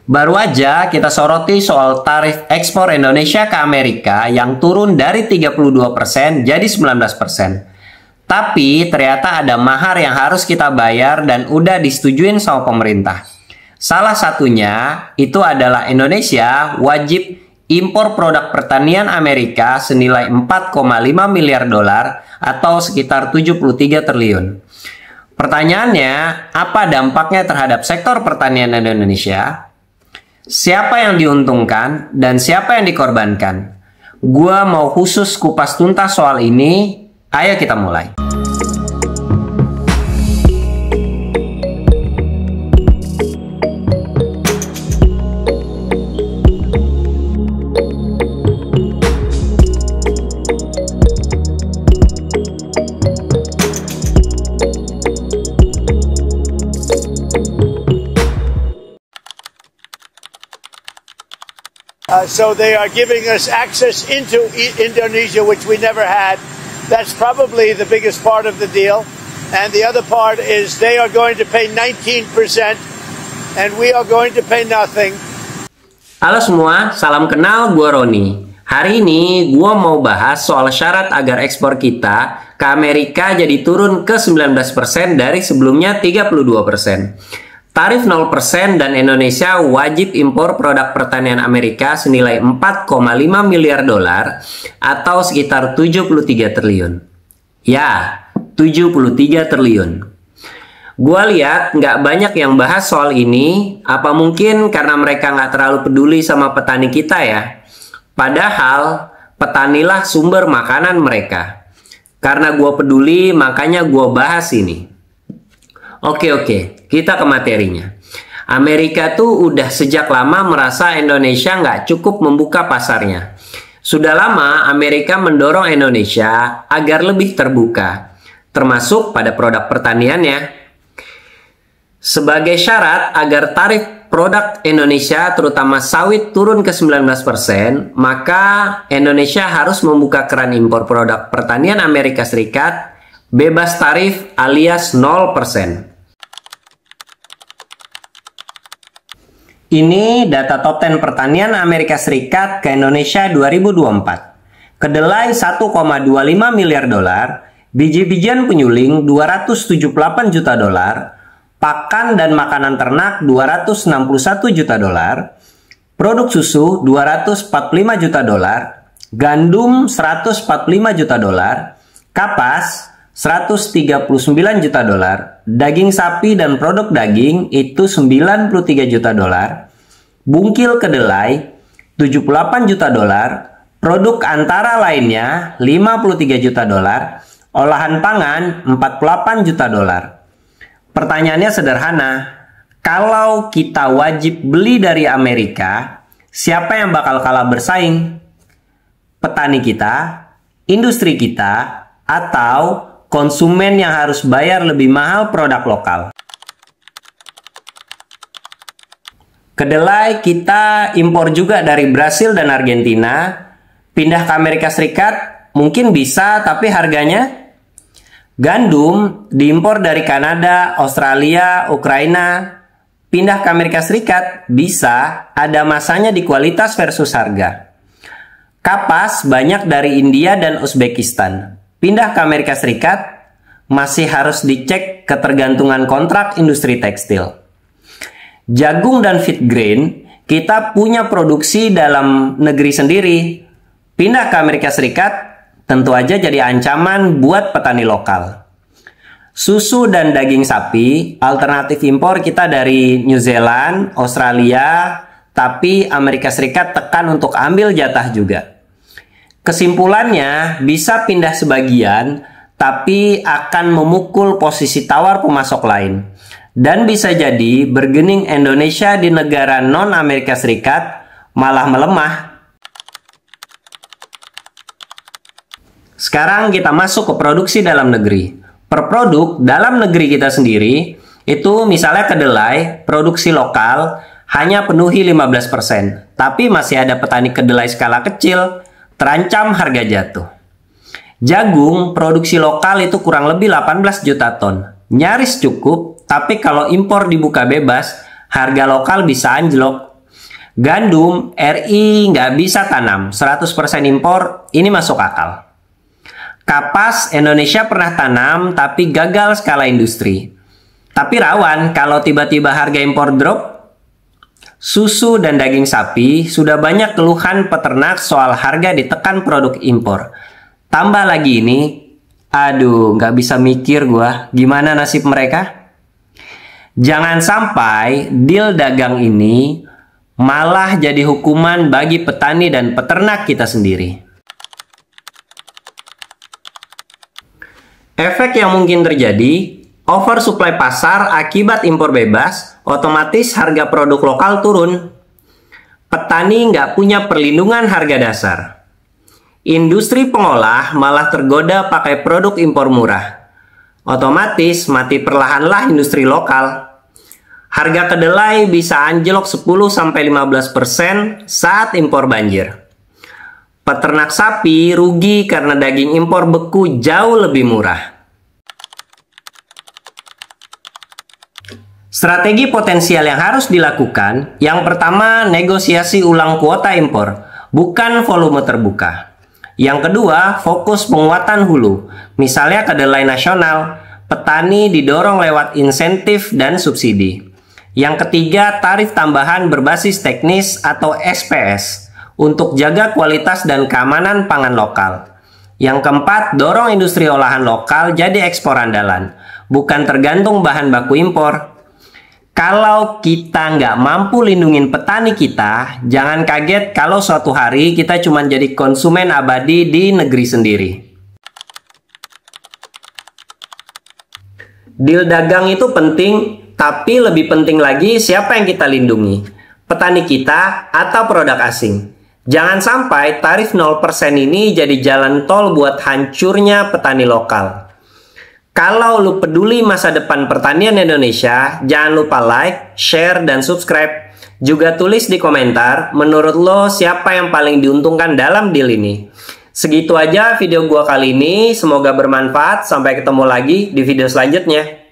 Baru aja kita soroti soal tarif ekspor Indonesia ke Amerika yang turun dari 32% jadi 19%. Tapi ternyata ada mahar yang harus kita bayar dan udah disetujuin sama pemerintah. Salah satunya itu adalah Indonesia wajib impor produk pertanian Amerika senilai 4,5 miliar dolar atau sekitar 73 triliun. Pertanyaannya, apa dampaknya terhadap sektor pertanian Indonesia? Siapa yang diuntungkan dan siapa yang dikorbankan? Gua mau khusus kupas tuntas soal ini. Ayo kita mulai. So they are giving us access into Indonesia, which we never had. That's probably the biggest part of the deal. And the other part is they are going to pay 19% and we are going to pay nothing. Halo semua, salam kenal, gue Roni. Hari ini gue mau bahas soal syarat agar ekspor kita ke Amerika jadi turun ke 19% dari sebelumnya 32%. Tarif 0% dan Indonesia wajib impor produk pertanian Amerika senilai 4,5 miliar dolar atau sekitar 73 triliun. Ya, 73 triliun. Gua lihat nggak banyak yang bahas soal ini, apa mungkin karena mereka nggak terlalu peduli sama petani kita ya? Padahal petanilah sumber makanan mereka. Karena gua peduli, makanya gua bahas ini. Oke, kita ke materinya. Amerika tuh udah sejak lama merasa Indonesia nggak cukup membuka pasarnya. Sudah lama Amerika mendorong Indonesia agar lebih terbuka, termasuk pada produk pertaniannya. Sebagai syarat agar tarif produk Indonesia terutama sawit turun ke 19%, maka Indonesia harus membuka keran impor produk pertanian Amerika Serikat bebas tarif alias 0%. Ini data top 10 pertanian Amerika Serikat ke Indonesia 2024. Kedelai 1,25 miliar dolar, biji-bijian penyuling 278 juta dolar, pakan dan makanan ternak 261 juta dolar, produk susu 245 juta dolar, gandum 145 juta dolar, kapas 139 juta dolar, daging sapi dan produk daging itu 93 juta dolar, bungkil kedelai 78 juta dolar, produk antara lainnya 53 juta dolar, olahan pangan 48 juta dolar. Pertanyaannya sederhana, kalau kita wajib beli dari Amerika, siapa yang bakal kalah bersaing? Petani kita, industri kita, atau konsumen yang harus bayar lebih mahal produk lokal? Kedelai kita impor juga dari Brasil dan Argentina. Pindah ke Amerika Serikat mungkin bisa, tapi harganya? Gandum diimpor dari Kanada, Australia, Ukraina. Pindah ke Amerika Serikat bisa, ada masanya di kualitas versus harga. Kapas banyak dari India dan Uzbekistan. Pindah ke Amerika Serikat, masih harus dicek ketergantungan kontrak industri tekstil. Jagung dan feed grain, kita punya produksi dalam negeri sendiri. Pindah ke Amerika Serikat, tentu aja jadi ancaman buat petani lokal. Susu dan daging sapi, alternatif impor kita dari New Zealand, Australia, tapi Amerika Serikat tekan untuk ambil jatah juga. Kesimpulannya, bisa pindah sebagian, tapi akan memukul posisi tawar pemasok lain. Dan bisa jadi bargaining Indonesia di negara non-Amerika Serikat malah melemah. Sekarang kita masuk ke produksi dalam negeri. Per produk dalam negeri kita sendiri, itu misalnya kedelai, produksi lokal, hanya penuhi 15%. Tapi masih ada petani kedelai skala kecil, terancam harga jatuh. Jagung produksi lokal itu kurang lebih 18 juta ton. Nyaris cukup, tapi kalau impor dibuka bebas, harga lokal bisa anjlok. Gandum, RI nggak bisa tanam, 100% impor, ini masuk akal. Kapas, Indonesia pernah tanam tapi gagal skala industri. Tapi rawan kalau tiba-tiba harga impor drop. Susu dan daging sapi, sudah banyak keluhan peternak soal harga ditekan produk impor. Tambah lagi ini, aduh nggak bisa mikir gua, gimana nasib mereka? Jangan sampai deal dagang ini malah jadi hukuman bagi petani dan peternak kita sendiri. Efek yang mungkin terjadi, oversupply pasar akibat impor bebas, otomatis harga produk lokal turun. Petani nggak punya perlindungan harga dasar. Industri pengolah malah tergoda pakai produk impor murah. Otomatis mati perlahanlah industri lokal. Harga kedelai bisa anjlok 10-15% saat impor banjir. Peternak sapi rugi karena daging impor beku jauh lebih murah. Strategi potensial yang harus dilakukan, yang pertama negosiasi ulang kuota impor, bukan volume terbuka. Yang kedua, fokus penguatan hulu, misalnya kedelai nasional, petani didorong lewat insentif dan subsidi. Yang ketiga, tarif tambahan berbasis teknis atau SPS untuk jaga kualitas dan keamanan pangan lokal. Yang keempat, dorong industri olahan lokal jadi ekspor andalan, bukan tergantung bahan baku impor. Kalau kita nggak mampu lindungin petani kita, jangan kaget kalau suatu hari kita cuma jadi konsumen abadi di negeri sendiri. Deal dagang itu penting, tapi lebih penting lagi siapa yang kita lindungi, petani kita atau produk asing. Jangan sampai tarif 0% ini jadi jalan tol buat hancurnya petani lokal. Kalau lu peduli masa depan pertanian Indonesia, jangan lupa like, share, dan subscribe. Juga tulis di komentar, menurut lo siapa yang paling diuntungkan dalam deal ini. Segitu aja video gua kali ini, semoga bermanfaat. Sampai ketemu lagi di video selanjutnya.